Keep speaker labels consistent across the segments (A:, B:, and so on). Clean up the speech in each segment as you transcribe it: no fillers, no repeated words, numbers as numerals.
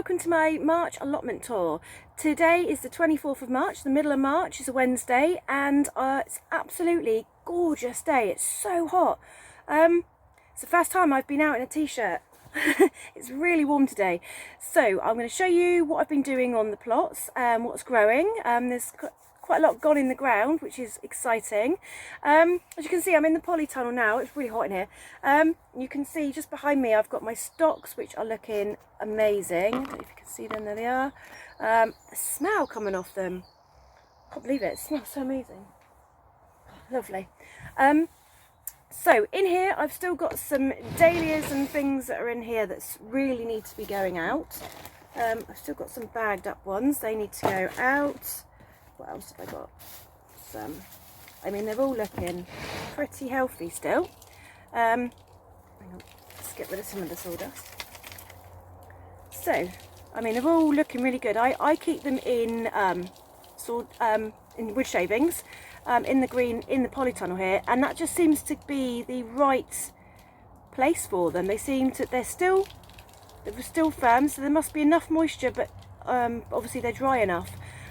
A: welcome to my March allotment tour. Today is the 24th of March, the middle of March is a Wednesday, and it's absolutely gorgeous day. It's so hot. It's the first time I've been out in a t-shirt. It's really warm today. So I'm going to show you what I've been doing on the plots, what's growing. There's quite a lot gone in the ground, which is exciting. As you can see, I'm in the Polytunnel now. It's really hot in here. You can see just behind me I've got my stocks, which are looking amazing. I don't know if you can see them. There they are. The smell coming off them, I can't believe it. It smells so amazing. Lovely. So in here I've still got some dahlias and things that are in here that really need to be going out. I've still got some bagged up ones, they need to go out. What else have I got? I mean, they're all looking pretty healthy still. Hang on, let's get rid of some of the sawdust. So, I mean, they're all looking really good. I keep them in wood shavings, in the green, in the Polytunnel here, and that just seems to be the right place for them. They seem to, they're still firm, so there must be enough moisture, but obviously they're dry enough.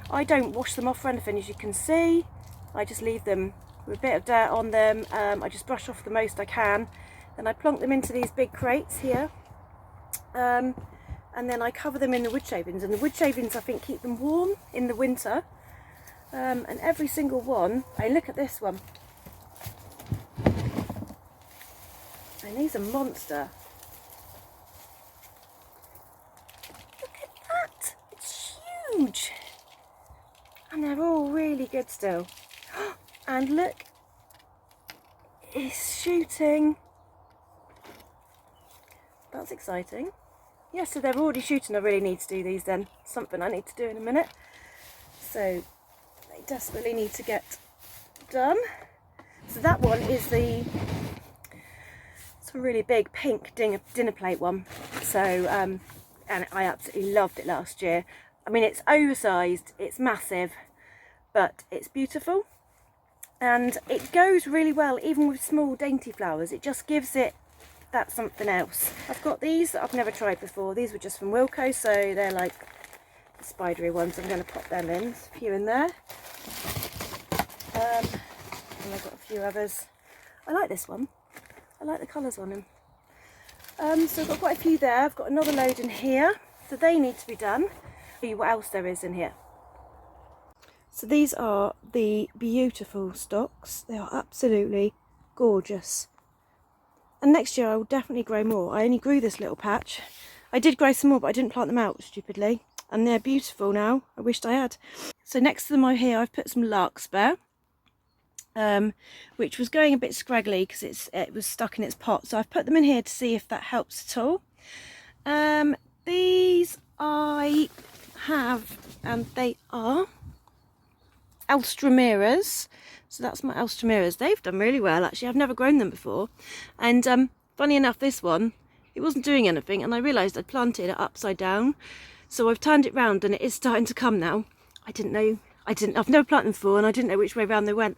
A: I don't wash them off or anything, as you can see. I just leave them with a bit of dirt on them. I just brush off the most I can. Then I plonk them into these big crates here. And then I cover them in the wood shavings. And the wood shavings, I think, keep them warm in the winter. And every single one, look at this one. And he's a monster. Look at that, it's huge. And they're all really good still. And look, it's shooting. That's exciting. Yeah, so they're already shooting. I really need to do these then. Something I need to do in a minute. So they desperately need to get done. So that one is it's a really big pink dinner plate one. So, and I absolutely loved it last year. I mean, it's oversized, it's massive, but it's beautiful. And it goes really well even with small dainty flowers. It just gives it that something else. I've got these that I've never tried before. These were just from Wilko, so they're like the spidery ones. I'm going to pop them in. There's a few in there. And I've got a few others. I like this one. I like the colours on them. So I've got quite a few there. I've got another load in here. So they need to be done. See what else there is in here. So these are the beautiful stocks. They are absolutely gorgeous. And next year I will definitely grow more. I only grew this little patch. I did grow some more, but I didn't plant them out, stupidly. And they're beautiful now. I wished I had. So next to them over here I've put some larkspur, which was going a bit scraggly because it was stuck in its pot. So I've put them in here to see if that helps at all. These I have, and they are Alstromeras. So that's my Alstromeras. They've done really well, actually. I've never grown them before. And funny enough, this one, it wasn't doing anything, and I realised I'd planted it upside down. So I've turned it round and it is starting to come now. I've never planted them before, and I didn't know which way round they went.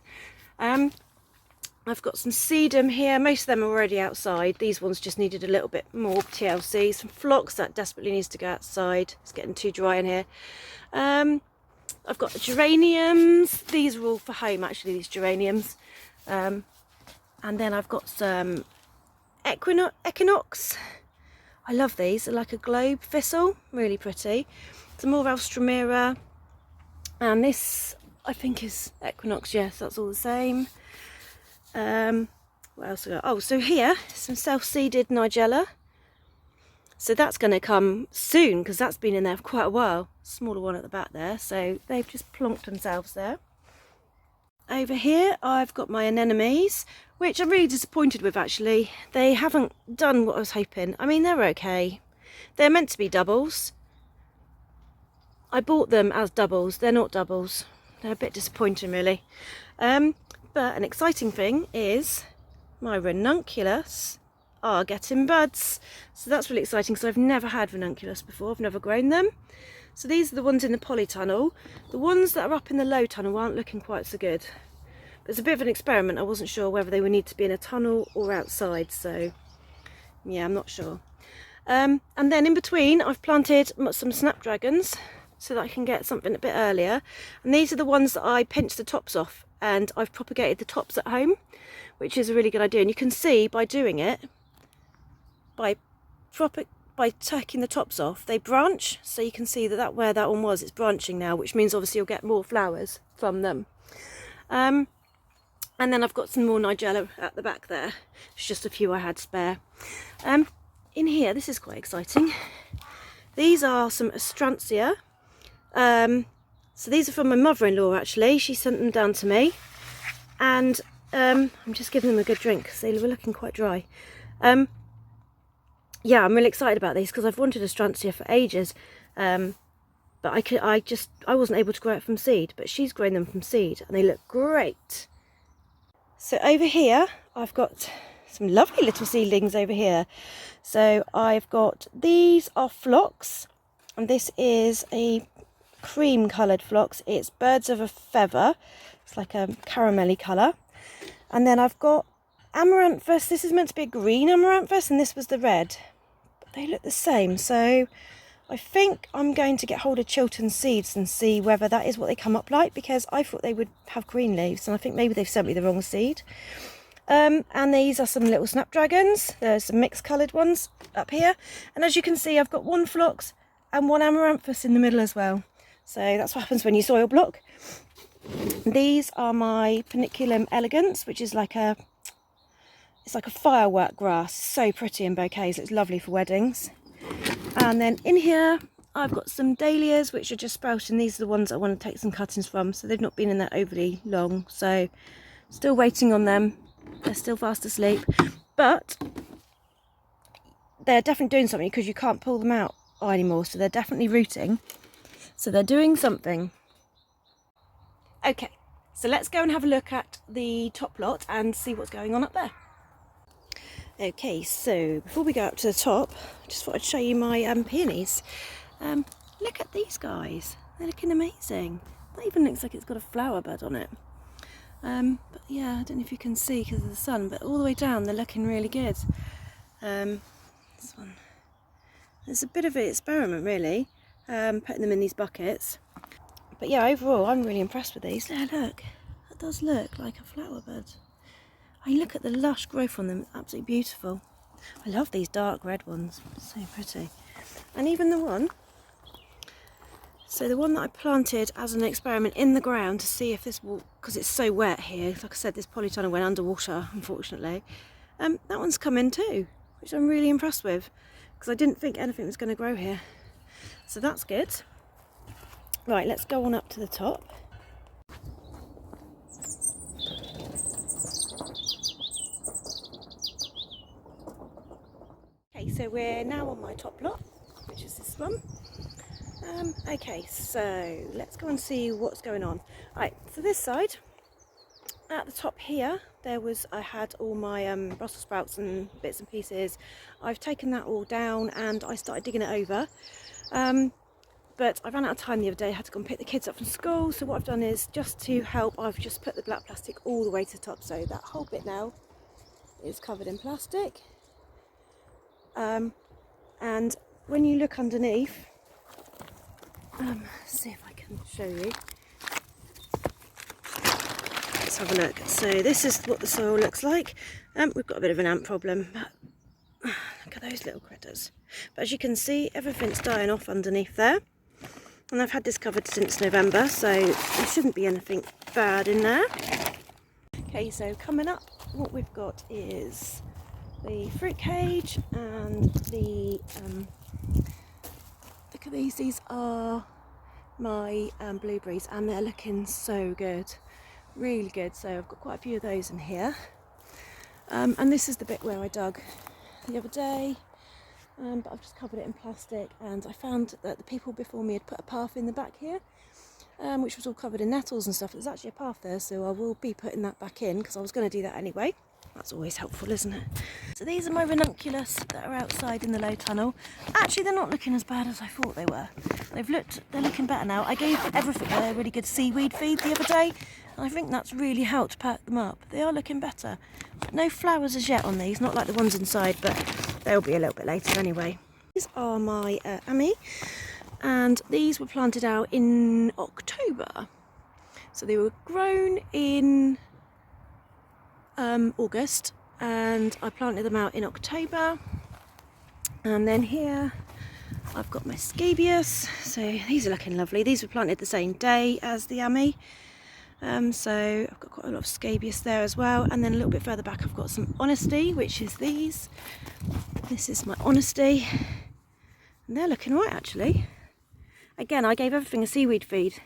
A: I've got some sedum here. Most of them are already outside. These ones just needed a little bit more TLC. Some phlox that desperately needs to go outside. It's getting too dry in here. I've got the geraniums. These are all for home, actually, these geraniums. And then I've got some equinox. I love these. They're like a globe thistle. Really pretty. Some more Alstromera. And this, I think, is equinox. Yes, that's all the same. What else have I got? Oh, so here, some self-seeded Nigella. So that's going to come soon because that's been in there for quite a while. Smaller one at the back there. So they've just plonked themselves there. Over here, I've got my anemones, which I'm really disappointed with, actually. They haven't done what I was hoping. I mean, they're okay. They're meant to be doubles. I bought them as doubles. They're not doubles. They're a bit disappointing, really. But an exciting thing is my ranunculus are getting buds. So that's really exciting because I've never had ranunculus before. I've never grown them. So these are the ones in the Polytunnel. The ones that are up in the low tunnel aren't looking quite so good. But it's a bit of an experiment. I wasn't sure whether they would need to be in a tunnel or outside. So yeah, I'm not sure. And then in between I've planted some Snapdragons so that I can get something a bit earlier. And these are the ones that I pinched the tops off, and I've propagated the tops at home, which is a really good idea. And you can see by doing it, by taking the tops off, they branch. So you can see that where that one was, it's branching now, which means obviously you'll get more flowers from them. And then I've got some more Nigella at the back there. It's just a few I had spare. In here, this is quite exciting. These are some Astrantia. So these are from my mother-in-law actually. She sent them down to me, and I'm just giving them a good drink because they were looking quite dry. Yeah, I'm really excited about these because I've wanted Astrantia for ages, but I wasn't able to grow it from seed, but she's grown them from seed and they look great. So over here I've got some lovely little seedlings over here. So I've got, these are phlox, and this is a cream coloured phlox. It's birds of a feather. It's like a caramelly colour. And then I've got amaranthus. This is meant to be a green amaranthus and this was the red. But they look the same. So I think I'm going to get hold of Chiltern Seeds and see whether that is what they come up like, because I thought they would have green leaves and I think maybe they've sent me the wrong seed. And these are some little Snapdragons. There's some mixed coloured ones up here. And as you can see, I've got one phlox and one amaranthus in the middle as well. So that's what happens when you soil block. These are my Paniculum elegans, which is like it's like a firework grass. So pretty in bouquets. It's lovely for weddings. And then in here, I've got some dahlias, which are just sprouting. These are the ones I want to take some cuttings from. So they've not been in there overly long. So still waiting on them. They're still fast asleep. But they're definitely doing something because you can't pull them out anymore. So they're definitely rooting. So they're doing something. Okay, so let's go and have a look at the top lot and see what's going on up there. Okay, so before we go up to the top, I just thought I'd show you my peonies. Look at these guys. They're looking amazing. That even looks like it's got a flower bud on it. But yeah, I don't know if you can see because of the sun, but all the way down they're looking really good. This one. It's a bit of an experiment really, putting them in these buckets. But yeah, overall I'm really impressed with these. There, look, that does look like a flower bud. I mean, look at the lush growth on them, it's absolutely beautiful. I love these dark red ones, so pretty. And even the one, so the one that I planted as an experiment in the ground to see if this will, because it's so wet here, like I said, this polytunnel went underwater unfortunately. That one's come in too, which I'm really impressed with, because I didn't think anything was going to grow here. So that's good. Right, let's go on up to the top. Okay, so we're now on my top lot, which is this one. Okay, so let's go and see what's going on. Right, so this side, at the top here, I had all my Brussels sprouts and bits and pieces. I've taken that all down and I started digging it over. But I ran out of time the other day, I had to go and pick the kids up from school, so what I've done is, just to help, I've just put the black plastic all the way to the top, so that whole bit now is covered in plastic. And when you look underneath, see if I can show you. Let's have a look. So this is what the soil looks like. We've got a bit of an ant problem, but look at those little critters. But as you can see, everything's dying off underneath there. And I've had this covered since November, so there shouldn't be anything bad in there. Okay, so coming up, what we've got is the fruit cage and the, look at these are my blueberries, and they're looking so good, really good. So I've got quite a few of those in here. And this is the bit where I dug the other day. But I've just covered it in plastic, and I found that the people before me had put a path in the back here, which was all covered in nettles and stuff. There's actually a path there, so I will be putting that back in because I was going to do that anyway. That's always helpful, isn't it? So these are my ranunculus that are outside in the low tunnel. Actually, they're not looking as bad as I thought they were. They're looking better now. I gave everything a really good seaweed feed the other day, and I think that's really helped perk them up. They are looking better. No flowers as yet on these, not like the ones inside, but they'll be a little bit later anyway. these are my Ami, and these were planted out in October. So they were grown in August, and I planted them out in October. And then here I've got my scabious, so these are looking lovely. These were planted the same day as the Ami. So I've got quite a lot of scabious there as well, and then a little bit further back I've got some honesty, which is these. This is my honesty, and they're looking right actually. Again, I gave everything a seaweed feed,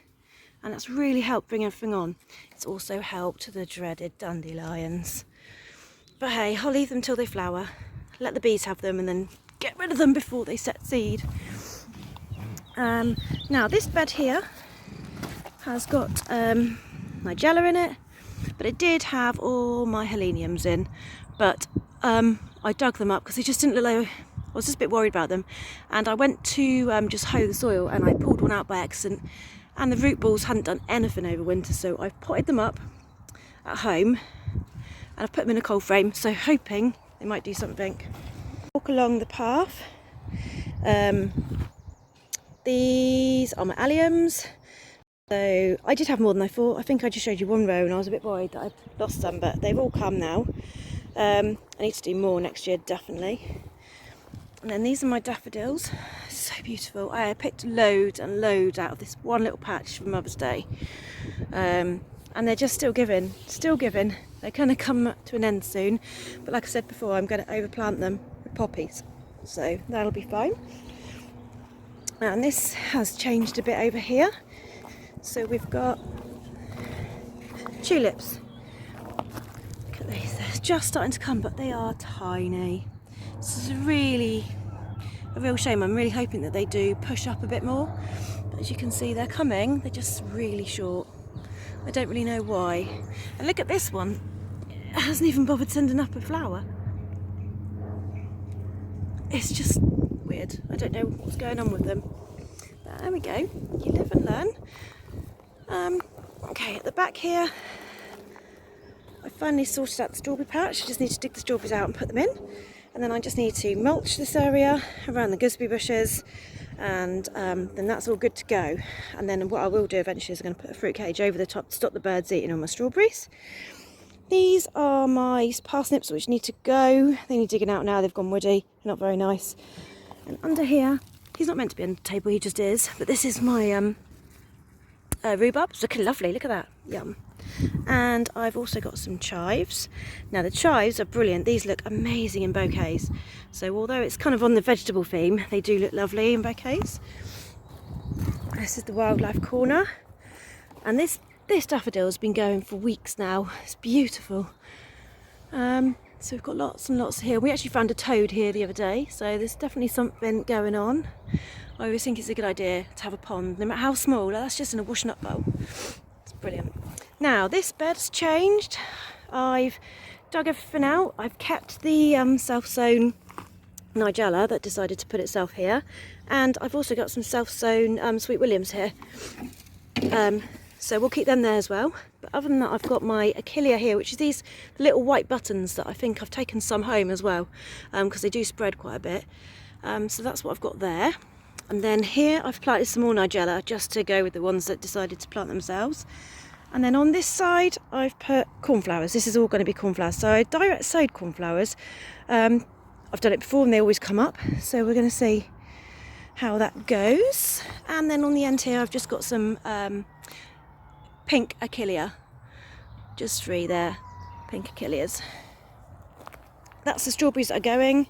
A: and that's really helped bring everything on. It's also helped the dreaded dandelions. But hey, I'll leave them till they flower, let the bees have them, and then get rid of them before they set seed. Now this bed here has got Nigella in it, but it did have all my heleniums in, but I dug them up because they just didn't look like, I was just a bit worried about them, and I went to just hoe the soil, and I pulled one out by accident, and the root balls hadn't done anything over winter, so I've potted them up at home and I've put them in a cold frame, so hoping they might do something. Walk along the path. These are my alliums. So I did have more than I thought. I think I just showed you one row and I was a bit worried that I'd lost some, but they've all come now. I need to do more next year, definitely. And then these are my daffodils. So beautiful. I picked loads and loads out of this one little patch for Mother's Day. And they're just still giving. They're going to come to an end soon. But like I said before, I'm going to overplant them with poppies. So that'll be fine. And this has changed a bit over here. So we've got tulips. Look at these, they're just starting to come, but they are tiny. This is really a real shame. I'm really hoping that they do push up a bit more. But as you can see, they're coming, they're just really short. I don't really know why. And look at this one, it hasn't even bothered sending up a flower. It's just weird. I don't know what's going on with them. But there we go, you live and learn. Okay, at the back here, I finally sorted out the strawberry patch. I just need to dig the strawberries out and put them in. And then I just need to mulch this area around the gooseberry bushes, and then that's all good to go. And then what I will do eventually is I'm going to put a fruit cage over the top to stop the birds eating all my strawberries. These are my parsnips which need to go. They need digging out now, they've gone woody, they're not very nice. And under here, he's not meant to be under the table, he just is, but this is my rhubarb. It's looking lovely, look at that, yum. And I've also got some chives. Now the chives are brilliant, these look amazing in bouquets. So although it's kind of on the vegetable theme, they do look lovely in bouquets. This is the wildlife corner, and this daffodil has been going for weeks now. It's beautiful. So we've got lots and lots here. We actually found a toad here the other day, so there's definitely something going on. I always think it's a good idea to have a pond, no matter how small. That's just in a washing up bowl. It's brilliant. Now this bed's changed. I've dug everything out. I've kept the self-sown Nigella that decided to put itself here, and I've also got some self-sown Sweet Williams here. So we'll keep them there as well. But other than that, I've got my Achillea here, which is these little white buttons that I think I've taken some home as well, because they do spread quite a bit. So that's what I've got there. And then here I've planted some more Nigella just to go with the ones that decided to plant themselves. And then on this side I've put cornflowers. This is all going to be cornflowers. So I direct sowed cornflowers. I've done it before and they always come up. So we're going to see how that goes. And then on the end here I've just got some pink Achillea. Just 3 there, pink Achilleas. That's the strawberries that are going.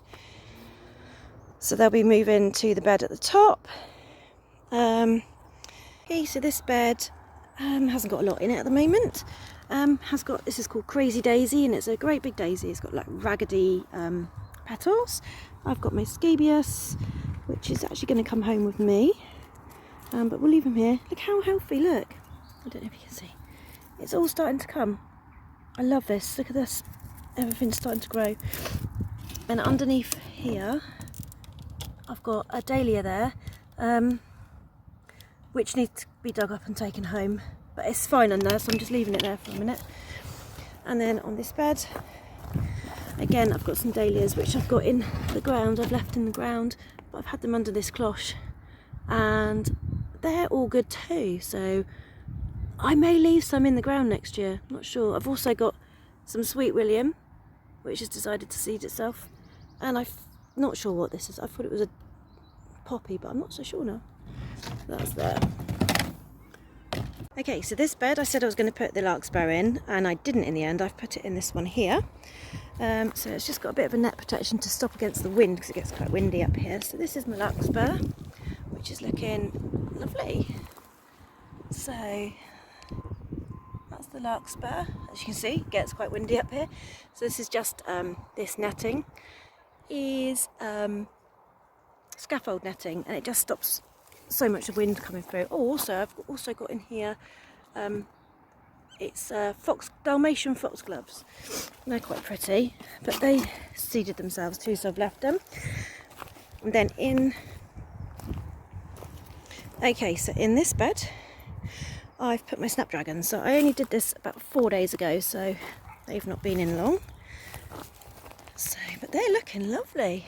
A: So they'll be moving to the bed at the top. Okay, so this bed hasn't got a lot in it at the moment. This is called Crazy Daisy, and it's a great big daisy. It's got like raggedy petals. I've got my scabious, which is actually going to come home with me. But we'll leave him here. Look how healthy, look. I don't know if you can see. It's all starting to come. I love this. Look at this. Everything's starting to grow. And underneath here, I've got a dahlia there, which needs to be dug up and taken home. But it's fine under there, so I'm just leaving it there for a minute. And then on this bed, Again, I've got some dahlias which I've got in the ground, I've left in the ground, but I've had them under this cloche and they're all good too, so I may leave some in the ground next year, not sure. I've also got some Sweet William which has decided to seed itself, and I'm not sure what this is. I thought it was a poppy, but I'm not so sure now. That's there. Okay, so this bed I said I was going to put the larkspur in, and I didn't in the end. I've put it in this one here. So it's just got a bit of a net protection to stop against the wind because it gets quite windy up here. So this is my larkspur, which is looking lovely. So that's the larkspur. As you can see, it gets quite windy up here. So this is just this netting is scaffold netting, and it just stops so much of wind coming through. Oh, also I've also got in here it's Dalmatian foxgloves. They're quite pretty, but they seeded themselves too, so I've left them. And then so in this bed I've put my Snapdragons. So I only did this about 4 days ago, so they've not been in long. So, but they're looking lovely.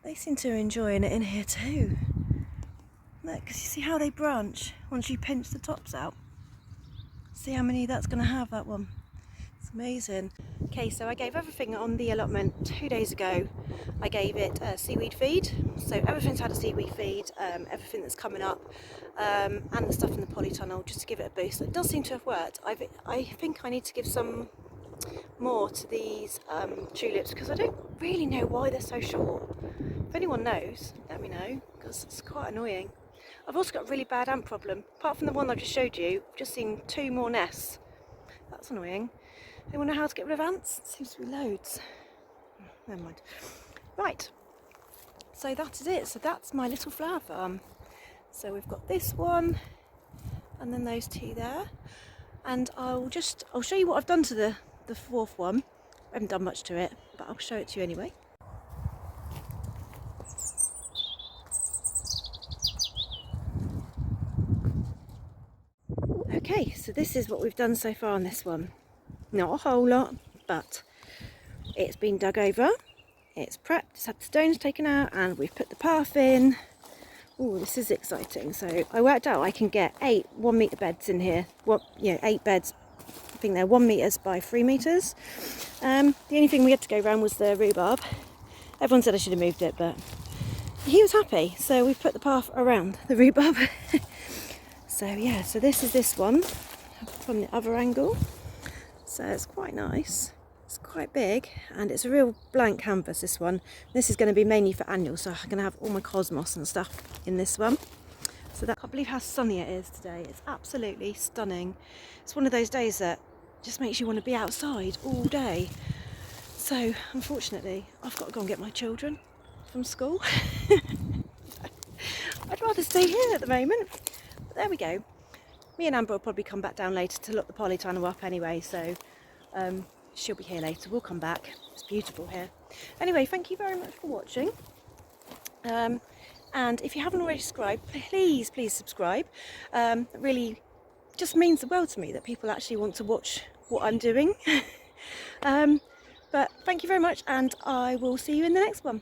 A: They seem to be enjoying it in here too. Look, because you see how they branch once you pinch the tops out. See how many that's going to have, that one. It's amazing. Okay, so I gave everything on the allotment 2 days ago. I gave it a seaweed feed. So everything's had a seaweed feed, everything that's coming up, and the stuff in the polytunnel, just to give it a boost. It does seem to have worked. I think I need to give some more to these tulips, because I don't really know why they're so short. If anyone knows, let me know, because it's quite annoying. I've also got a really bad ant problem. Apart from the one I just showed you, I've just seen 2 more nests. That's annoying. Anyone know how to get rid of ants? It seems to be loads. Never mind. Right, so that is it. So that's my little flower farm. So we've got this one, and then those 2 there. And I'll show you what I've done to the 4th one. I haven't done much to it, but I'll show it to you anyway. Okay, so this is what we've done so far on this one. Not a whole lot, but it's been dug over, it's prepped, it's had the stones taken out, and we've put the path in. Oh, this is exciting. So I worked out I can get 8 1-metre beds in here. 8 beds. I think they're 1 metre by 3 metres. The only thing we had to go around was the rhubarb. Everyone said I should have moved it, but he was happy. So we've put the path around the rhubarb. So yeah, so this is this one from the other angle. So it's quite nice. It's quite big, and it's a real blank canvas, this one. This is going to be mainly for annual, so I'm going to have all my cosmos and stuff in this one. So I can't believe how sunny it is today. It's absolutely stunning. It's one of those days that just makes you want to be outside all day. So unfortunately, I've got to go and get my children from school. I'd rather stay here at the moment. But there we go. Me and Amber will probably come back down later to look the polytunnel up anyway, so she'll be here later. We'll come back. It's beautiful here. Anyway, thank you very much for watching. And if you haven't already subscribed, please subscribe. It really just means the world to me that people actually want to watch what I'm doing. But thank you very much, and I will see you in the next one.